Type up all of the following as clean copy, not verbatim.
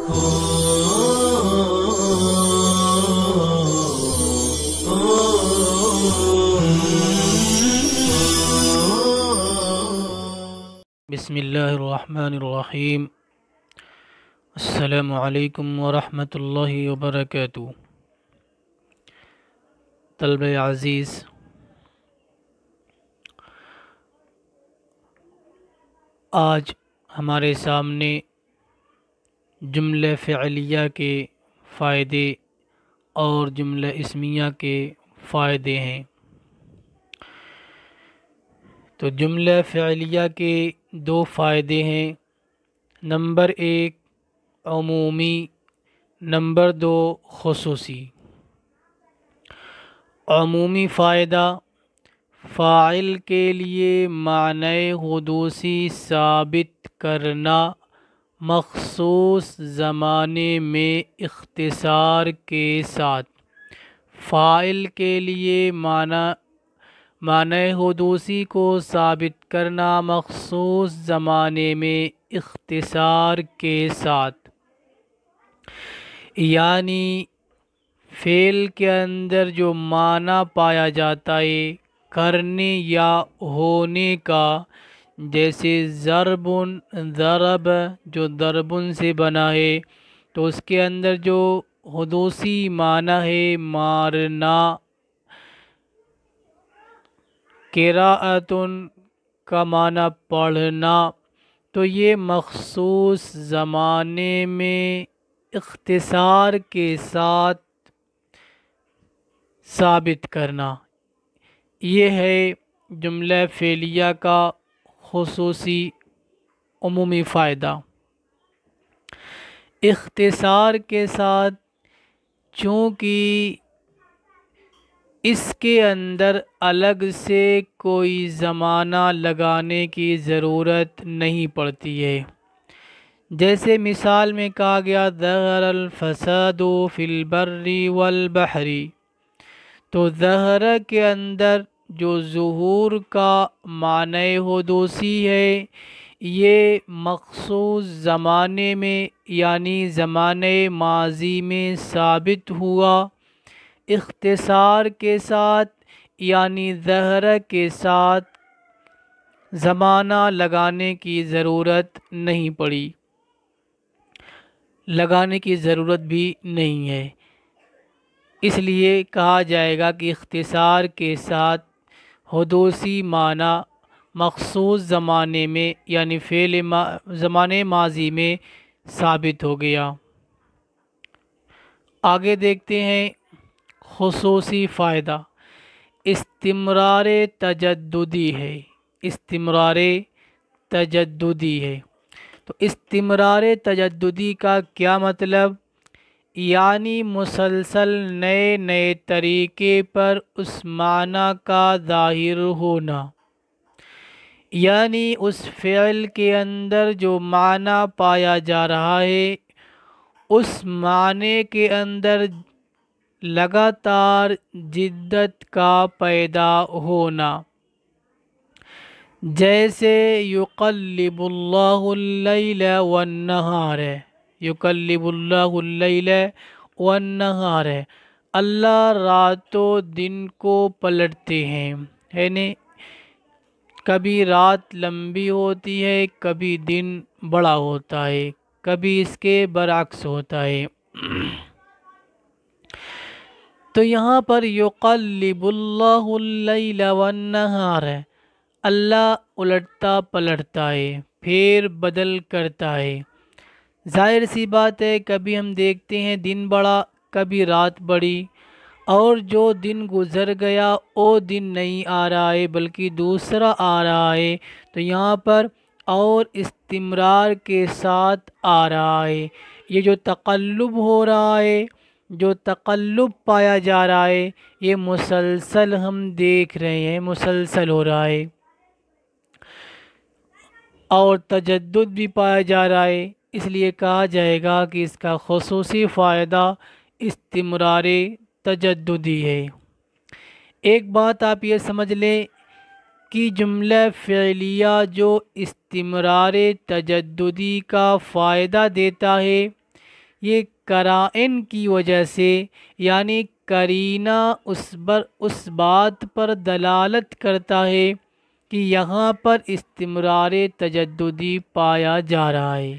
بسم اللہ الرحمن الرحیم۔ السلام علیکم ورحمۃ اللہ وبرکاتہ۔ طلبہ عزیز، آج ہمارے سامنے جملہ فعلیہ کے فائدے اور جملہ اسمیہ کے فائدے ہیں۔ تو جملہ فعلیہ کے دو فائدے ہیں، نمبر 1 عمومی، نمبر 2 خصوصی۔ عمومی فائدہ، فاعل کے لیے معنی حدوثی ثابت کرنا مخصوص زمانے میں اختصار کے ساتھ۔ فاعل کے لیے معنی حدوثی کو ثابت کرنا مخصوص زمانے میں اختصار کے ساتھ، یعنی فعل کے اندر جو معنی پایا جاتا ہے کرنے یا ہونے کا، جیسے ضرب، ضرب جو ضربن سے بنا ہے تو اس کے اندر جو حدوثی معنی ہے مارنا، قراءتن کا معنی پڑھنا، تو یہ مخصوص زمانے میں اختصار کے ساتھ ثابت کرنا، یہ ہے جملہ فعلیہ کا خصوصی عمومی فائدہ۔ اختصار کے ساتھ، چونکہ اس کے اندر الگ سے کوئی زمانہ لگانے کی ضرورت نہیں پڑتی ہے، جیسے مثال میں کہا گیا ظہر الفساد فی البر والبحر، تو ظہر کے اندر جو ظہور کا معنی حدوثی ہے یہ مخصوص زمانے میں یعنی زمانے ماضی میں ثابت ہوا، اختصار کے ساتھ یعنی ظہر کے ساتھ زمانہ لگانے کی ضرورت نہیں پڑی، لگانے کی ضرورت بھی نہیں ہے، اس لیے کہا جائے گا کہ اختصار کے ساتھ حدوثی معنی مخصوص زمانے میں یعنی زمانے ماضی میں ثابت ہو گیا۔ آگے دیکھتے ہیں خصوصی فائدہ، استمرار تجددی ہے، استمرار تجددی ہے۔ تو استمرار تجددی کا کیا مطلب؟ یعنی مسلسل نئے طریقے پر اس معنی کا ظاہر ہونا، یعنی اس فعل کے اندر جو معنی پایا جا رہا ہے اس معنی کے اندر لگاتار جدت کا پیدا ہونا، جیسے یقلب اللہ اللیل والنہار، یقلب اللہ اللیل والنہار، اللہ رات و دن کو پلٹتے ہیں، یعنی کبھی رات لمبی ہوتی ہے، کبھی دن بڑا ہوتا ہے، کبھی اس کے برعکس ہوتا ہے۔ تو یہاں پر یقلب اللہ اللیل والنہار، اللہ الٹتا پلٹتا ہے، پھر بدل کرتا ہے۔ ظاہر سی بات ہے کبھی ہم دیکھتے ہیں دن بڑا، کبھی رات بڑی، اور جو دن گزر گیا وہ دن نہیں آ رہا ہے بلکہ دوسرا آ رہا ہے، تو یہاں پر اور استمرار کے ساتھ آ رہا ہے۔ یہ جو تقلب ہو رہا ہے، جو تقلب پایا جا رہا ہے، یہ مسلسل ہم دیکھ رہے ہیں، مسلسل ہو رہا ہے، اور تجدد بھی پایا جا رہا ہے، اس لیے کہا جائے گا کہ اس کا خصوصی فائدہ استمرار تجددی ہے۔ ایک بات آپ یہ سمجھ لیں کہ جملہ فعلیہ جو استمرار تجددی کا فائدہ دیتا ہے یہ قرائن کی وجہ سے، یعنی قرینہ اس بات پر دلالت کرتا ہے کہ یہاں پر استمرار تجددی پایا جا رہا ہے۔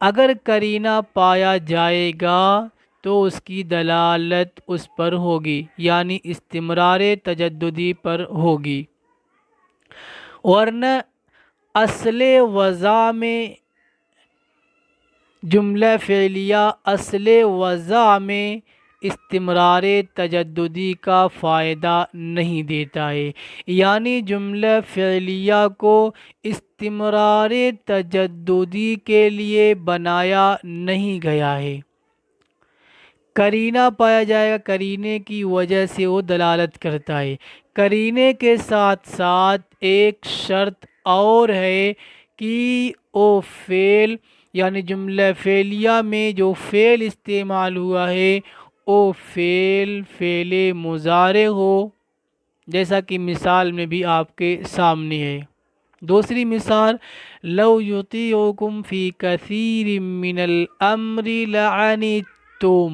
اگر قرینہ پایا جائے گا تو اس کی دلالت اس پر ہوگی، یعنی استمرار تجددی پر ہوگی، ورنہ اصل وضع میں جملہ فعلیہ اصل وضع میں استمرار تجددی کا فائدہ نہیں دیتا ہے، یعنی جملہ فعلیہ کو استمرار تجددی کے لیے بنایا نہیں گیا ہے۔ قرینہ پایا جائے گا، قرینے کی وجہ سے وہ دلالت کرتا ہے۔ قرینے کے ساتھ ساتھ ایک شرط اور ہے کہ وہ فعل، یعنی جملہ فعلیہ میں جو فعل استعمال ہوا ہے وہ فعل مضارع ہو، جیسا کہ مثال میں بھی آپ کے سامنے ہے۔ دوسری مثال، لو یطیعکم فی کثیر من الامر لعنتم،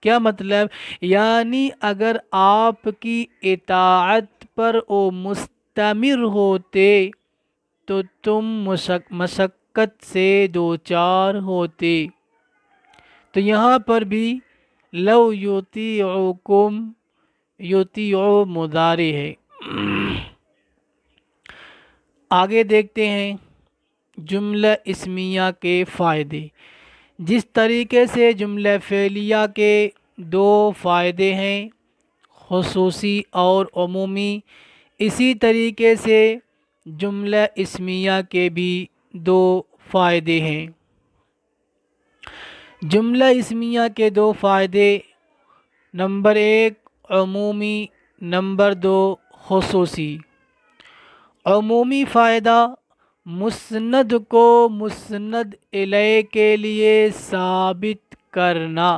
کیا مطلب؟ یعنی اگر آپ کی اطاعت پر وہ مستمر ہوتے تو تم مشقت سے دوچار ہوتے۔ تو یہاں پر بھی لو یطیعکم، یطیع مضارع ہے۔ آگے دیکھتے ہیں جملہ اسمیہ کے فائدے۔ جس طریقے سے جملہ فعلیہ کے دو فائدے ہیں، خصوصی اور عمومی، اسی طریقے سے جملہ اسمیہ کے بھی دو فائدے ہیں۔ جملہ اسمیہ کے دو فائدے، نمبر 1 عمومی، نمبر 2 خصوصی۔ عمومی فائدہ، مسند کو مسند الیہ کے لیے ثابت کرنا،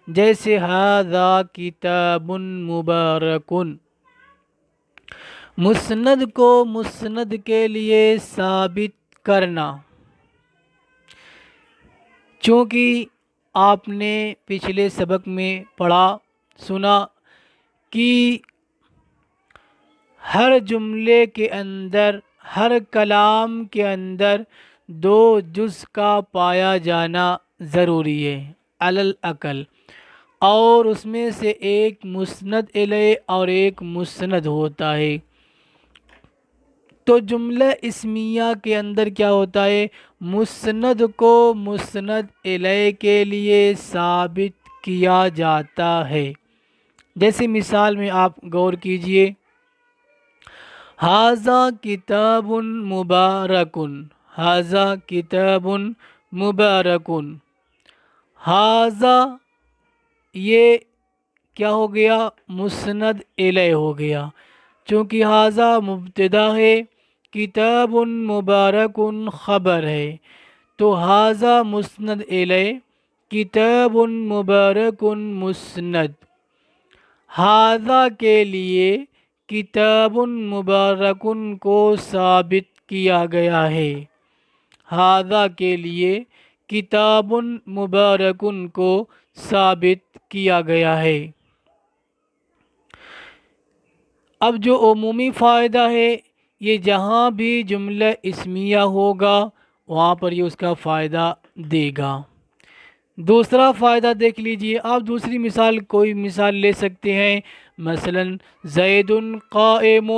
جیسے ھذا کتاب مبارک۔ مسند کو مسند کے لیے ثابت کرنا، چونکہ آپ نے پچھلے سبق میں پڑھا سنا کہ ہر جملے کے اندر، ہر کلام کے اندر دو جز کا پایا جانا ضروری ہے علی الاقل، اور اس میں سے ایک مسند الیہ اور ایک مسند ہوتا ہے۔ تو جملہ اسمیہ کے اندر کیا ہوتا ہے؟ مسند کو مسند الیہ کے لیے ثابت کیا جاتا ہے۔ جیسے مثال میں آپ غور کیجئے، ھذا کتاب مبارک، ھذا کتاب مبارک۔ ھذا یہ کیا ہو گیا؟ مسند الیہ ہو گیا، چونکہ ھذا مبتدا ہے، کتاب مبارک خبر ہے، تو ھذا مسند الیہ، کتاب مبارک مسند۔ ھذا کے لیے کتاب مبارک کو ثابت کیا گیا ہے، ھذا کے لیے کتاب مبارک کو ثابت کیا گیا ہے۔ اب جو عمومی فائدہ ہے، یہ جہاں بھی جملہ اسمیہ ہوگا وہاں پر یہ اس کا فائدہ دے گا۔ دوسرا فائدہ دیکھ لیجئے، آپ دوسری مثال کوئی مثال لے سکتے ہیں، مثلا زید قائم،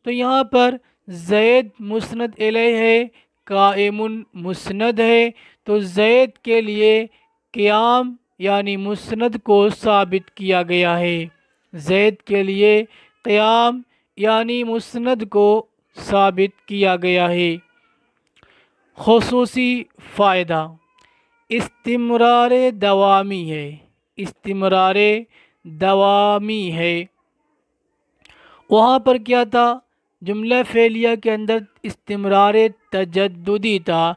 تو یہاں پر زید مسند الیہ ہے، قائم مسند ہے، تو زید کے لیے قیام یعنی مسند کو ثابت کیا گیا ہے، زید کے لیے قیام یعنی مسند کو ثابت کیا گیا ہے۔ خصوصی فائدہ، استمرار دوامی ہے، استمرار دوامی ہے۔ وہاں پر کیا تھا؟ جملہ فعلیہ کے اندر استمرار تجددی تھا،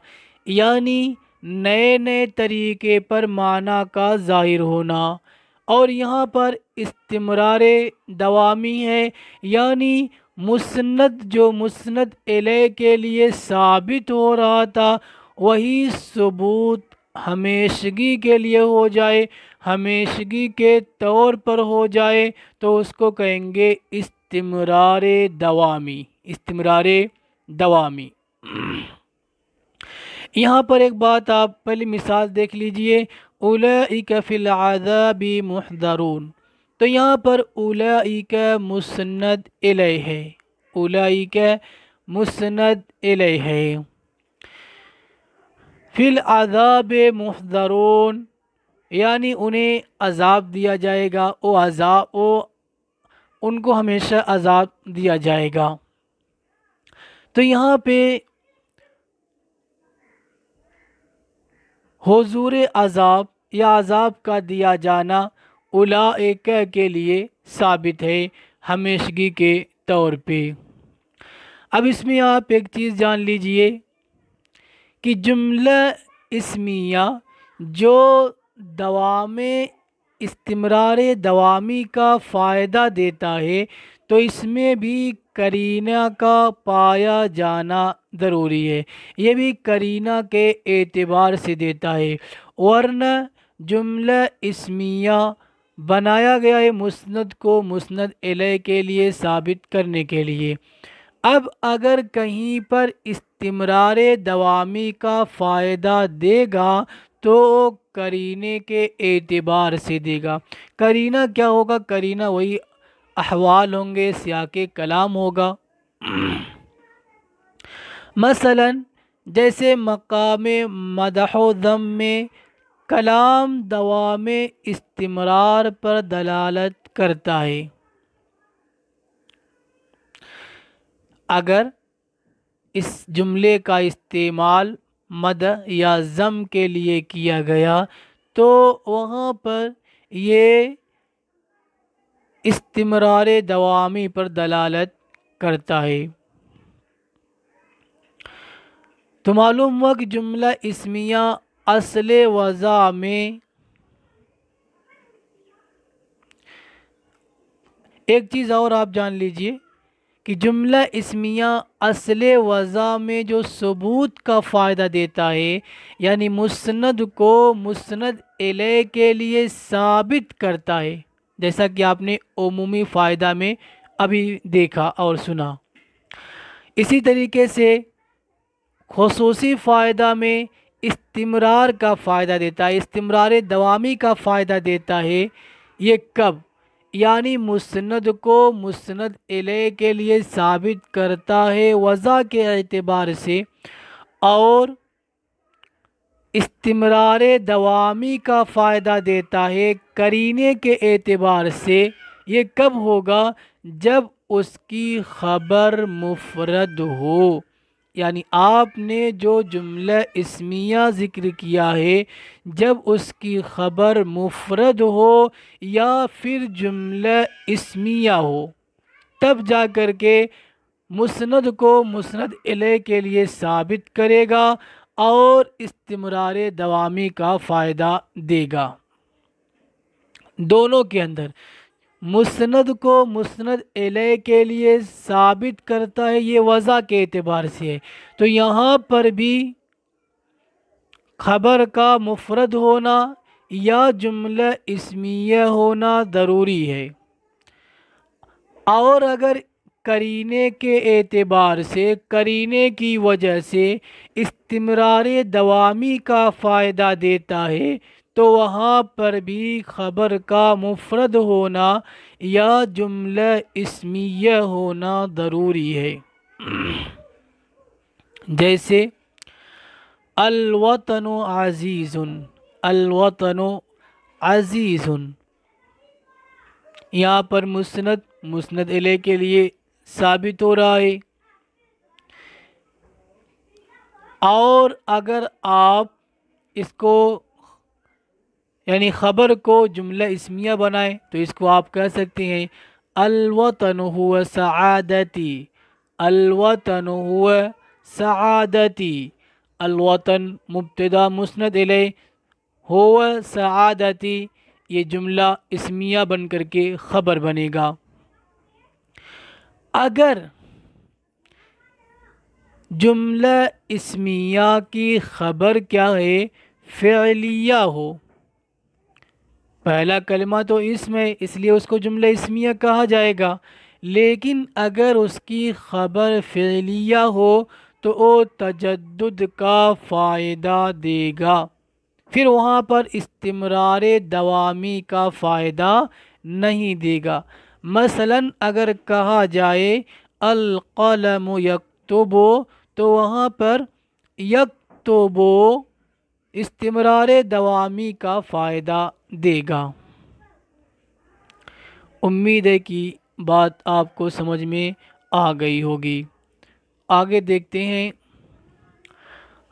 یعنی نئے نئے طریقے پر معنی کا ظاہر ہونا، اور یہاں پر استمرار دوامی ہے، یعنی مسند جو مسند الیہ کے لیے ثابت ہو رہا تھا وہی ثبوت ہمیشگی کے لیے ہو جائے، ہمیشگی کے طور پر ہو جائے، تو اس کو کہیں گے استمرار دوامی، استمرار دوامی۔ یہاں پر ایک بات آپ پہلی مثال دیکھ لیجئے، اولئک فی العذاب محضرون، تو یہاں پر اولئک مسند الیہ ہے، اولئک مسند الیہ ہے، فی العذاب محضرون یعنی انہیں عذاب دیا جائے گا، ان کو ہمیشہ عذاب دیا جائے گا۔ تو یہاں پہ حضور عذاب یا عذاب کا دیا جانا اولئک کے لیے ثابت ہے ہمیشگی کے طور پہ۔ اب اس میں آپ ایک چیز جان لیجئے کہ جملہ اسمیہ جو دوام استمرار دوامی کا فائدہ دیتا ہے تو اس میں بھی قرینہ کا پایا جانا ضروری ہے، یہ بھی قرینہ کے اعتبار سے دیتا ہے، ورنہ جملہ اسمیہ بنایا گیا ہے مسند کو مسند الیہ کے لیے ثابت کرنے کے لیے۔ اب اگر کہیں پر استمرار دوامی کا فائدہ دے گا تو قرینے کے اعتبار سے دے گا۔ قرینہ کیا ہوگا؟ قرینہ وہی احوال ہوں گے، سیاق کلام ہوگا۔ مثلا جیسے مقام مدح و ذم میں کلام دوام استمرار پر دلالت کرتا ہے، اگر اس جملے کا استعمال مدح یا ذم کے لیے کیا گیا تو وہاں پر یہ استمرار دوامی پر دلالت کرتا ہے۔ تو معلوم ہوا کہ جملہ اسمیہ اصل وضع میں ایک چیز اور آپ جان لیجئے کہ جملہ اسمیہ اصل وضع میں جو ثبوت کا فائدہ دیتا ہے، یعنی مسند کو مسند الیہ کے لیے ثابت کرتا ہے، جیسا کہ آپ نے عمومی فائدہ میں ابھی دیکھا اور سنا۔ اسی طریقے سے خصوصی فائدہ میں استمرار کا فائدہ دیتا ہے، استمرار دوامی کا فائدہ دیتا ہے۔ یہ کب؟ یعنی مسند کو مسند الیہ کے لیے ثابت کرتا ہے وضع کے اعتبار سے، اور استمرار دوامی کا فائدہ دیتا ہے قرینے کے اعتبار سے۔ یہ کب ہوگا؟ جب اس کی خبر مفرد ہو، یعنی آپ نے جو جملہ اسمیہ ذکر کیا ہے جب اس کی خبر مفرد ہو یا پھر جملہ اسمیہ ہو، تب جا کر کے مسند کو مسند الیہ کے لیے ثابت کرے گا اور استمرار دوامی کا فائدہ دے گا۔ دونوں کے اندر مسند کو مسند الیہ کے لیے ثابت کرتا ہے، یہ وضع کے اعتبار سے ہے، تو یہاں پر بھی خبر کا مفرد ہونا یا جملہ اسمیہ ہونا ضروری ہے، اور اگر قرینے کے اعتبار سے، قرینے کی وجہ سے استمرار دوامی کا فائدہ دیتا ہے تو وہاں پر بھی خبر کا مفرد ہونا یا جملہ اسمیہ ہونا ضروری ہے۔ جیسے الوطن عزیز، الوطن عزیز، یہاں پر مسند مسند الیہ کے لیے ثابت ہو رہا ہے، اور اگر آپ اس کو یعنی خبر کو جملہ اسمیہ بنائیں تو اس کو آپ کہہ سکتے ہیں الوطن هو سعادتی، الوطن هو سعادتی، الوطن مبتدا مسند الیہ، هو سعادتی یہ جملہ اسمیہ بن کر کے خبر بنے گا۔ اگر جملہ اسمیہ کی خبر کیا ہے؟ فعلیہ ہو، پہلا کلمہ تو اسم ہے اس لیے اس کو جملہ اسمیہ کہا جائے گا، لیکن اگر اس کی خبر فعلیہ ہو تو وہ تجدد کا فائدہ دے گا، پھر وہاں پر استمرار دوامی کا فائدہ نہیں دے گا۔ مثلا اگر کہا جائے القلم یکتب، تو وہاں پر یکتب استمرار دوامی کا فائدہ دے گا۔ امید ہے کہ بات آپ کو سمجھ میں آ گئی ہوگی۔ آگے دیکھتے ہیں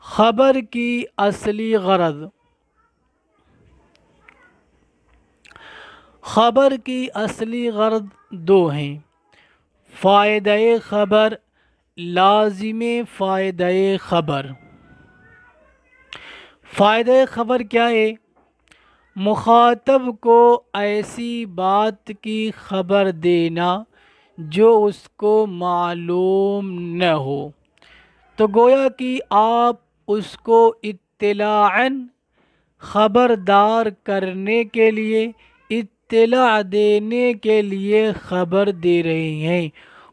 خبر کی اصلی غرض۔ خبر کی اصلی غرض دو ہیں، فائدہ خبر، لازم فائدہ خبر۔ فائدہ خبر کیا ہے؟ مخاطب کو ایسی بات کی خبر دینا جو اس کو معلوم نہ ہو، تو گویا کہ آپ اس کو اطلاعاً خبردار کرنے کے لیے، اطلاع دینے کے لیے خبر دے رہے ہیں۔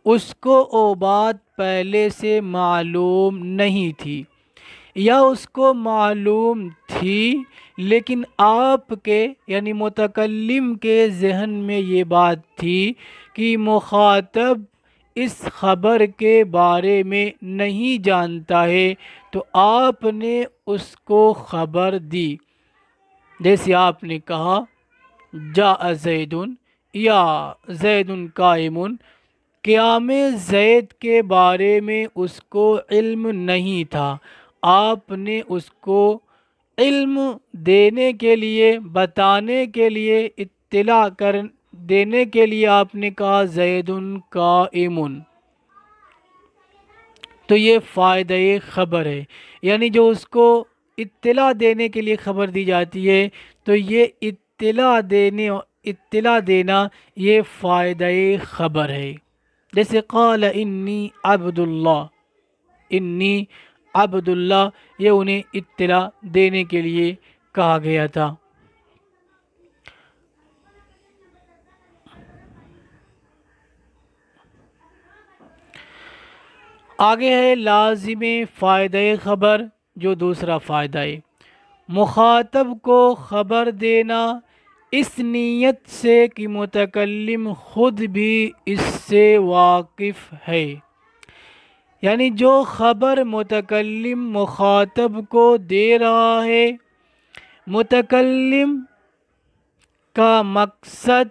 اس کو وہ بات پہلے سے معلوم نہیں تھی، یا اس کو معلوم تھی لیکن آپ کے یعنی متکلم کے ذہن میں یہ بات تھی کہ مخاطب اس خبر کے بارے میں نہیں جانتا ہے، تو آپ نے اس کو خبر دی۔ جیسے آپ نے کہا جاء زید یا زید قائم، قیام زید کے بارے میں اس کو علم نہیں تھا، آپ نے اس کو علم دینے کے لیے، بتانے کے لیے، اطلاع دینے کے لیے آپ نے کہا زید قائم۔ تو یہ فائدہ خبر ہے، یعنی جو اس کو اطلاع دینے کے لیے خبر دی جاتی ہے، تو یہ اطلاع دینا یہ فائدہ خبر ہے۔ جیسے قال انی عبد اللہ، انی عبد اللہ، یہ انہیں اطلاع دینے کے لیے کہا گیا تھا۔ آگے ہے لازم فائدہ خبر، جو دوسرا فائدہ ہے، مخاطب کو خبر دینا اس نیت سے کہ متکلم خود بھی اس سے واقف ہے، یعنی جو خبر متکلم مخاطب کو دے رہا ہے، متکلم کا مقصد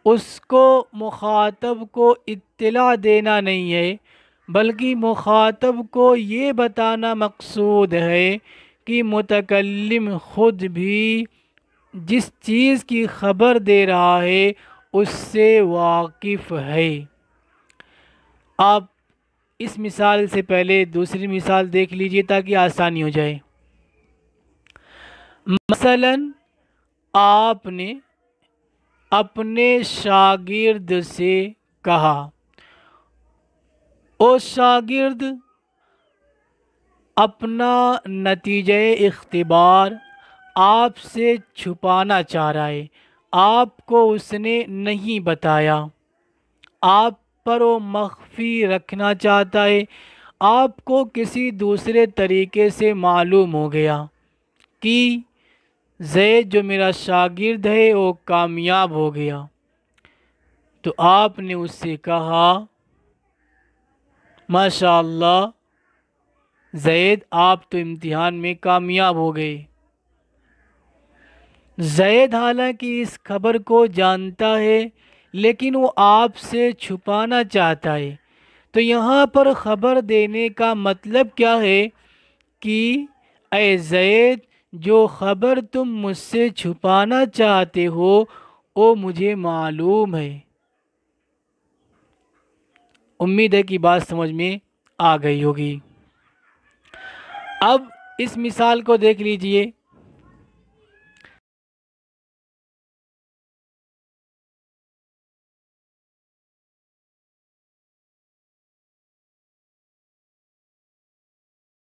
اس کو مخاطب کو اطلاع دینا نہیں ہے، بلکہ مخاطب کو یہ بتانا مقصود ہے کہ متکلم خود بھی جس چیز کی خبر دے رہا ہے اس سے واقف ہے۔ آپ اس مثال سے پہلے دوسری مثال دیکھ لیجئے تاکہ آسانی ہو جائے۔ مثلا آپ نے اپنے شاگرد سے کہا، او شاگرد اپنا نتیجہ اختبار آپ سے چھپانا چاہ رہا ہے، آپ کو اس نے نہیں بتایا، آپ پر وہ مخفی رکھنا چاہتا ہے، آپ کو کسی دوسرے طریقے سے معلوم ہو گیا کہ زید جو میرا شاگرد ہے وہ کامیاب ہو گیا، تو آپ نے اس سے کہا ماشاءاللہ زید آپ تو امتحان میں کامیاب ہو گئے۔ زید حالانکہ اس خبر کو جانتا ہے لیکن وہ آپ سے چھپانا چاہتا ہے، تو یہاں پر خبر دینے کا مطلب کیا ہے کہ اے زید جو خبر تم مجھ سے چھپانا چاہتے ہو وہ مجھے معلوم ہے۔ امید ہے کہ بات سمجھ میں آ گئی ہوگی۔ اب اس مثال کو دیکھ لیجئے